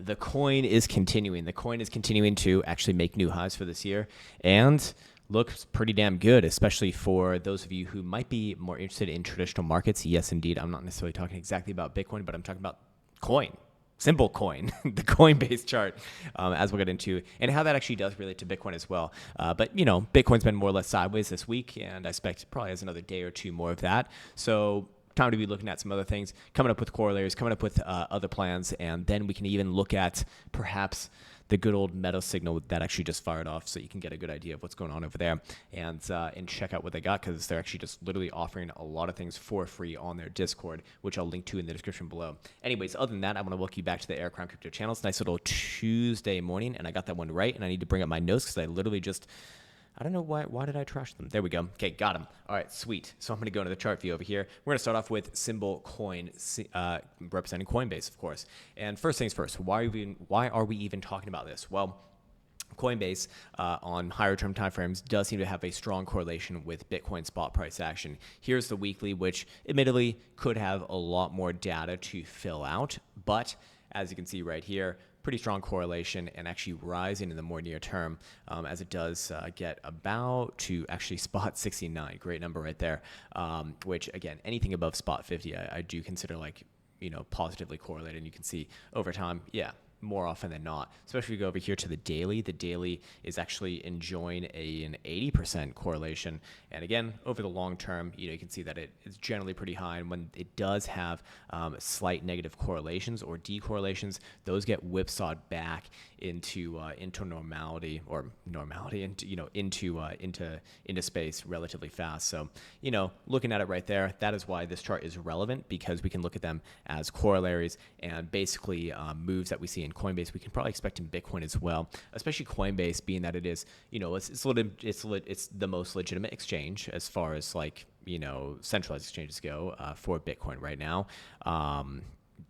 the coin is continuing. The coin is continuing to actually make new highs for this year and looks pretty damn good, especially for those of you who might be more interested in traditional markets. Yes, indeed. I'm not necessarily talking exactly about Bitcoin, but I'm talking about coin. Simple coin, the Coinbase chart, as we'll get into, and how that actually does relate to Bitcoin as well. But, Bitcoin's been more or less sideways this week, and I expect it probably has another day or two more of that. So time to be looking at some other things, coming up with corollaries, coming up with other plans, and then we can even look at perhaps the good old meta signal that actually just fired off, so you can get a good idea of what's going on over there and check out what they got, because they're actually just literally offering a lot of things for free on their Discord, which I'll link to in the description below. Anyways, other than that, I want to welcome you back to the Krown Crypto channel. It's a nice little Tuesday morning, and I got that one right, and I need to bring up my notes because I literally just... I don't know why did I trash them? There we go. Okay, got them. All right, sweet. So I'm going to go into the chart view over here. We're going to start off with symbol coin, representing Coinbase, of course. And first things first, why are we even talking about this? Well, Coinbase on higher term timeframes does seem to have a strong correlation with Bitcoin spot price action. Here's the weekly, which admittedly could have a lot more data to fill out, but as you can see right here, pretty strong correlation and actually rising in the more near term as it does get about to actually spot 69. Great number right there, which again, anything above spot 50, I do consider positively correlated. And you can see over time, yeah, more often than not, especially if you go over here to the daily is actually enjoying an 80% correlation. And again, over the long term, you can see that it is generally pretty high. And when it does have slight negative correlations or decorrelations, those get whipsawed back into normality into space relatively fast. So looking at it right there, that is why this chart is relevant, because we can look at them as corollaries and basically moves that we see in Coinbase we can probably expect in Bitcoin as well, especially Coinbase being that it is it's the most legitimate exchange as far as centralized exchanges go for Bitcoin right now.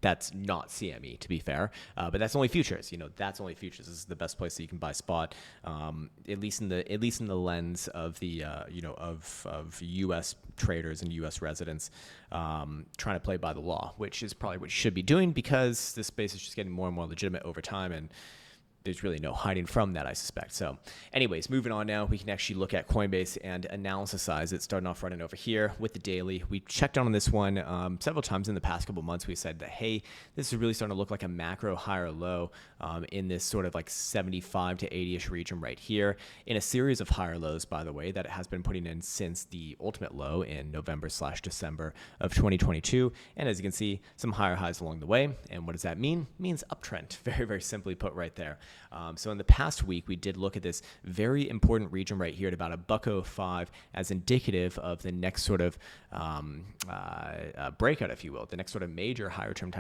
That's not CME, to be fair, but that's only futures. That's only futures. This is the best place that you can buy spot, at least in the lens of the of U.S. traders and U.S. residents trying to play by the law, which is probably what you should be doing, because this space is just getting more and more legitimate over time, and there's really no hiding from that, I suspect. So anyways, moving on now, we can actually look at Coinbase and analysize it, starting off running over here with the daily. We checked on this one several times in the past couple months. We said that, hey, this is really starting to look like a macro high or low in this sort of 75 to 80-ish region right here, in a series of higher lows, by the way, that it has been putting in since the ultimate low in November/December of 2022. And as you can see, some higher highs along the way. And what does that mean? It means uptrend, very, very simply put right there. So in the past week, we did look at this very important region right here at about $1.05 as indicative of the next sort of breakout, if you will, the next sort of major higher term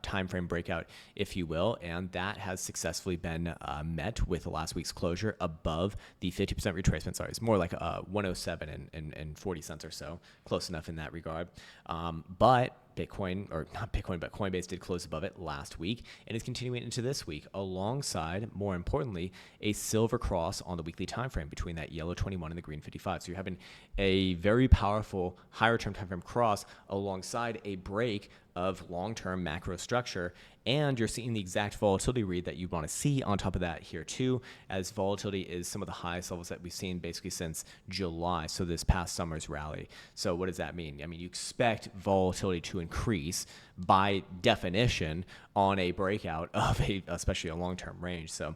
time frame breakout, if you will, and that has successfully been met with last week's closure above the 50% retracement. Sorry, it's more like 107 and 40 cents or so, close enough in that regard. But Coinbase did close above it last week and is continuing into this week, alongside, more importantly, a silver cross on the weekly time frame between that yellow 21 and the green 55. So you're having a very powerful higher term time frame cross alongside a break of long-term macro structure, and you're seeing the exact volatility read that you want to see on top of that here too, as volatility is some of the highest levels that we've seen basically since July, so this past summer's rally. So what does that mean? I mean, you expect volatility to increase by definition on a breakout of especially a long-term range. So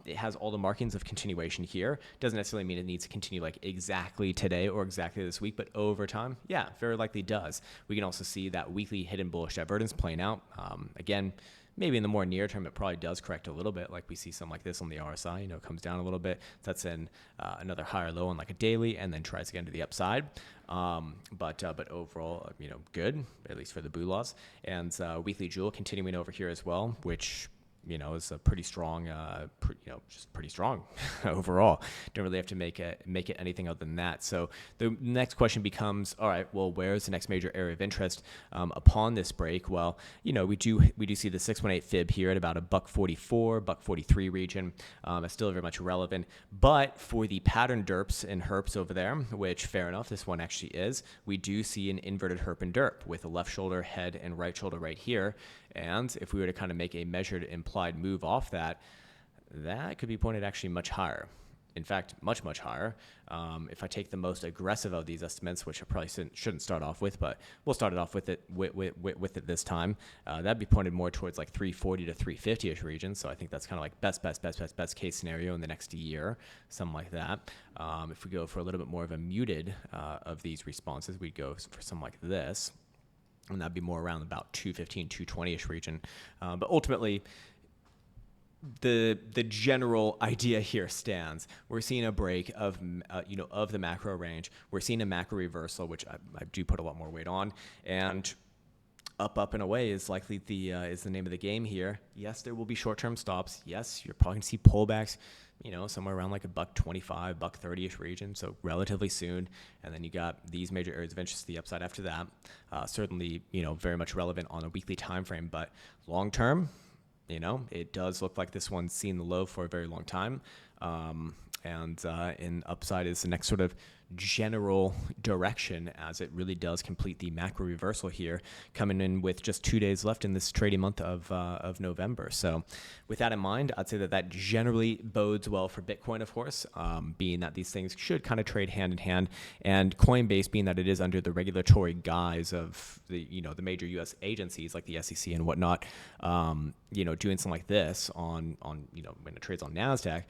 it has all the markings of continuation here. Doesn't necessarily mean it needs to continue exactly today or exactly this week, but over time, yeah, very likely does. We can also see that weekly hidden bullish divergence playing out. Again, maybe in the more near term, it probably does correct a little bit, like we see some like this on the RSI. It comes down a little bit. That's in another higher low on a daily, and then tries again to the upside. But overall, good, at least for the boo laws. And weekly jewel continuing over here as well, which is a pretty strong, just pretty strong overall. Don't really have to make it anything other than that. So the next question becomes, all right, well, where's the next major area of interest upon this break? Well, we do see the 618 fib here at about $1.44, $1.43 region. It's still very much relevant, but for the pattern derps and herps over there, which fair enough, this one actually is, we do see an inverted herp and derp with a left shoulder, head, and right shoulder right here. And if we were to kind of make a measured implied move off that, that could be pointed actually much higher. In fact, much, much higher. If I take the most aggressive of these estimates, which I probably shouldn't start off with, but we'll start it off with it this time. That'd be pointed more towards like 340 to 350-ish region. So I think that's kind of like best case scenario in the next year, something like that. If we go for a little bit more of a muted of these responses, we'd go for something like this. And that'd be more around about 215, 220-ish region. But ultimately, the general idea here stands. We're seeing a break of of the macro range. We're seeing a macro reversal, which I do put a lot more weight on, and up and away is likely is the name of the game here. Yes, there will be short-term stops. Yes, you're probably gonna see pullbacks, somewhere around like $1.25, $1.30-ish region, so relatively soon. And then you got these major areas of interest to the upside after that. Certainly, very much relevant on a weekly time frame, but long term, it does look like this one's seen the low for a very long time. And in upside is the next sort of general direction as it really does complete the macro reversal here, coming in with just 2 days left in this trading month of November. So with that in mind, I'd say that generally bodes well for Bitcoin, of course, being that these things should kind of trade hand in hand, and Coinbase being that it is under the regulatory guise of the major U.S. agencies like the SEC and whatnot, doing something like this on when it trades on NASDAQ.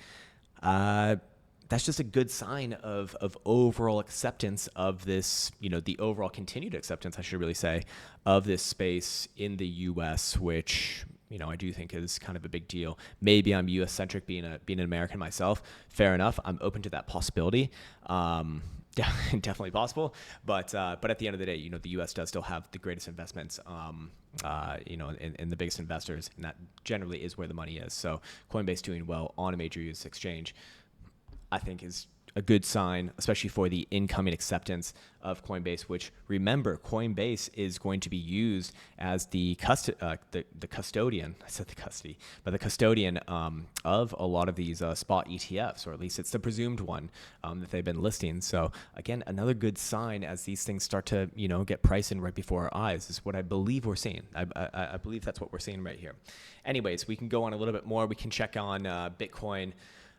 That's just a good sign of overall acceptance of this, the overall continued acceptance, I should really say, of this space in the U.S., which, I do think is kind of a big deal. Maybe I'm U.S.-centric being an American myself. Fair enough. I'm open to that possibility. Definitely possible. But at the end of the day, the U.S. does still have the greatest investments, in the biggest investors, and that generally is where the money is. So Coinbase doing well on a major U.S. exchange, I think is a good sign, especially for the incoming acceptance of Coinbase, which, remember, Coinbase is going to be used as the custodian, I said the custody, but the custodian of a lot of these spot ETFs, or at least it's the presumed one that they've been listing. So again, another good sign as these things start to, get priced in right before our eyes is what I believe we're seeing. I believe that's what we're seeing right here. Anyways, we can go on a little bit more. We can check on Bitcoin.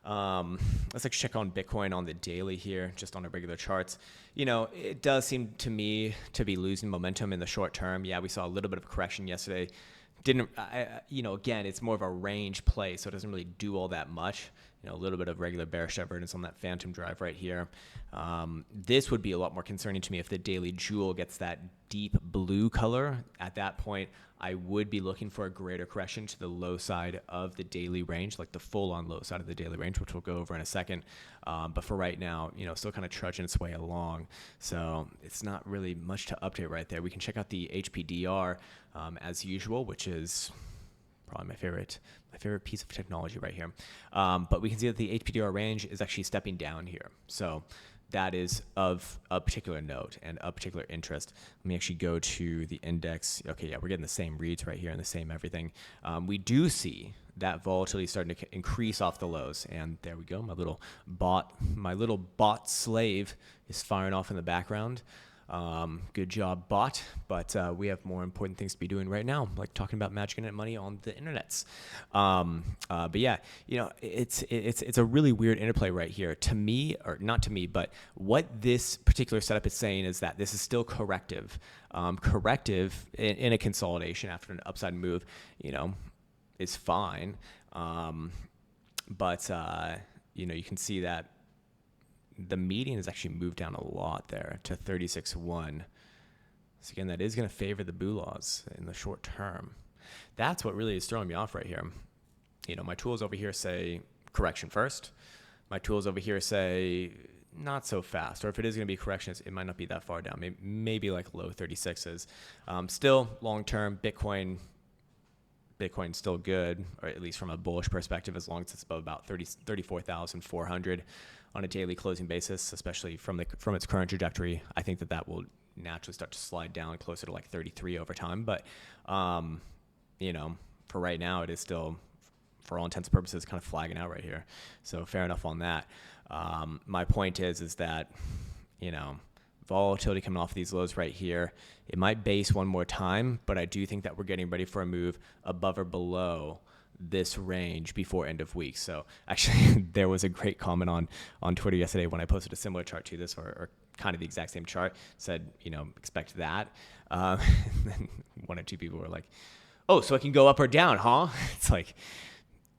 Let's check on Bitcoin on the daily here, just on our regular charts. It does seem to me to be losing momentum in the short term. Yeah, we saw a little bit of a correction yesterday. Again, it's more of a range play, so it doesn't really do all that much. A little bit of regular bearish divergence on that phantom drive right here. This would be a lot more concerning to me if the daily jewel gets that deep blue color. At that point, I would be looking for a greater correction to the low side of the daily range, like the full-on low side of the daily range, which we'll go over in a second. But for right now, still kind of trudging its way along. So it's not really much to update right there. We can check out the HPDR as usual, which is probably my favorite piece of technology right here. But we can see that the HPDR range is actually stepping down here. So that is of a particular note and a particular interest. Let me actually go to the index. Okay, yeah, we're getting the same reads right here and the same everything. We do see that volatility starting to increase off the lows, and there we go. My little bot slave is firing off in the background. Good job, bot. But we have more important things to be doing right now, like talking about magic internet money on the internets. But yeah, it's a really weird interplay right here. To me, or not to me, but what this particular setup is saying is that this is still corrective. Corrective in a consolidation after an upside move, is fine. But you can see that the median has actually moved down a lot there to 36.1. So again, that is going to favor the BULAs in the short term. That's what really is throwing me off right here. My tools over here say correction first. My tools over here say not so fast. Or if it is going to be corrections, it might not be that far down. Maybe like low 36s. Still long term, Bitcoin's still good, or at least from a bullish perspective, as long as it's above about 34,400 on a daily closing basis, especially from its current trajectory. I think that will naturally start to slide down closer to like 33 over time. But, for right now, it is still, for all intents and purposes, kind of flagging out right here. So fair enough on that. My point is that, volatility coming off of these lows right here. It might base one more time, but I do think that we're getting ready for a move above or below this range before end of week. So actually there was a great comment on Twitter yesterday when I posted a similar chart to this, or kind of the exact same chart, said, expect that. And then one or two people were like, oh, so it can go up or down, huh? It's like,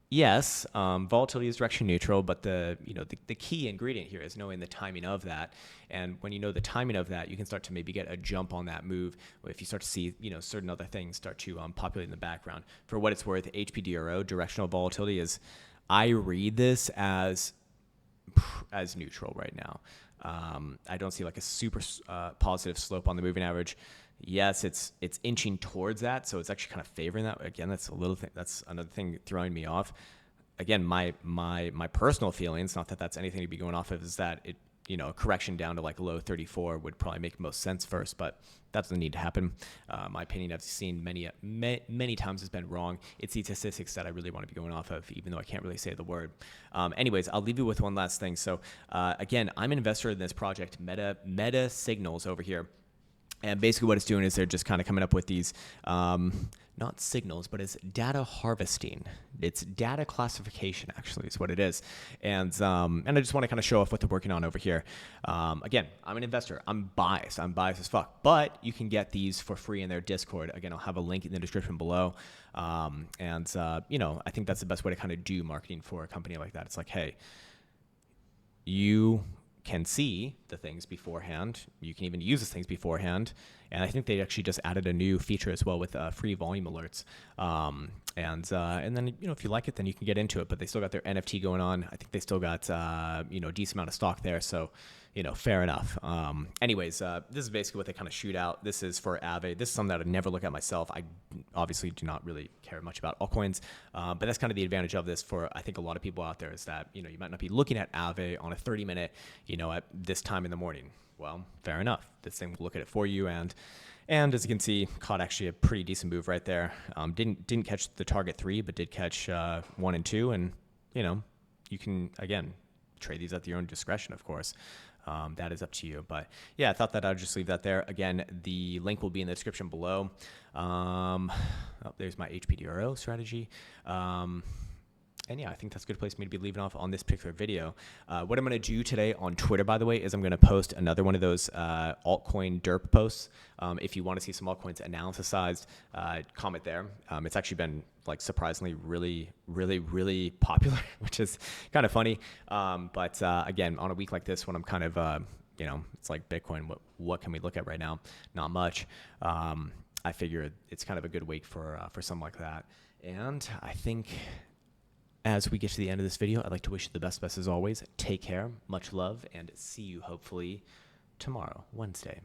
yes, volatility is direction neutral, but the key ingredient here is knowing the timing of that. And when you know the timing of that, you can start to maybe get a jump on that move if you start to see certain other things start to populate in the background. For what it's worth, HPDRO, directional volatility, is, I read this as neutral right now. I don't see like a super positive slope on the moving average. Yes, it's inching towards that, so it's actually kind of favoring that. Again, that's another thing throwing me off. Again, my personal feelings, not that that's anything to be going off of, is that a correction down to like low 34 would probably make most sense first, but that doesn't need to happen. My opinion, I've seen many times, has been wrong. It's the statistics that I really want to be going off of, even though I can't really say the word. Anyways, I'll leave you with one last thing. So again, I'm an investor in this project, Meta Signals over here. And basically what it's doing is they're just kind of coming up with these, not signals, but it's data harvesting. It's data classification, actually, is what it is. And I just want to kind of show off what they're working on over here. Again, I'm an investor. I'm biased as fuck. But you can get these for free in their Discord. Again, I'll have a link in the description below. I think that's the best way to kind of do marketing for a company like that. It's like, hey, you can see the things beforehand. You can even use these things beforehand. And I think they actually just added a new feature as well with free volume alerts. And then, if you like it, then you can get into it. But they still got their NFT going on. I think they still got, a decent amount of stock there. So, fair enough. Anyways, this is basically what they kind of shoot out. This is for Aave. This is something that I'd never look at myself. I obviously do not really care much about altcoins. But that's kind of the advantage of this for, I think, a lot of people out there, is that, you might not be looking at Aave on a 30-minute, at this time in the morning. Well, fair enough. This thing will look at it for you. And as you can see, caught actually a pretty decent move right there. Didn't catch the target 3, but did catch 1 and 2. And, you can, again, trade these at your own discretion, of course. That is up to you. But yeah, I thought that I'd just leave that there. Again, the link will be in the description below. There's my HPDRO strategy. And yeah, I think that's a good place for me to be leaving off on this particular video. What I'm going to do today on Twitter, by the way, is I'm going to post another one of those altcoin derp posts. If you want to see some altcoins analysisized, comment there. It's actually been like surprisingly really, really, really popular, which is kind of funny. But again, on a week like this, when I'm kind of, it's like Bitcoin, what can we look at right now? Not much. I figure it's kind of a good week for something like that. And I think, as we get to the end of this video, I'd like to wish you the best as always. Take care, much love, and see you hopefully tomorrow, Wednesday.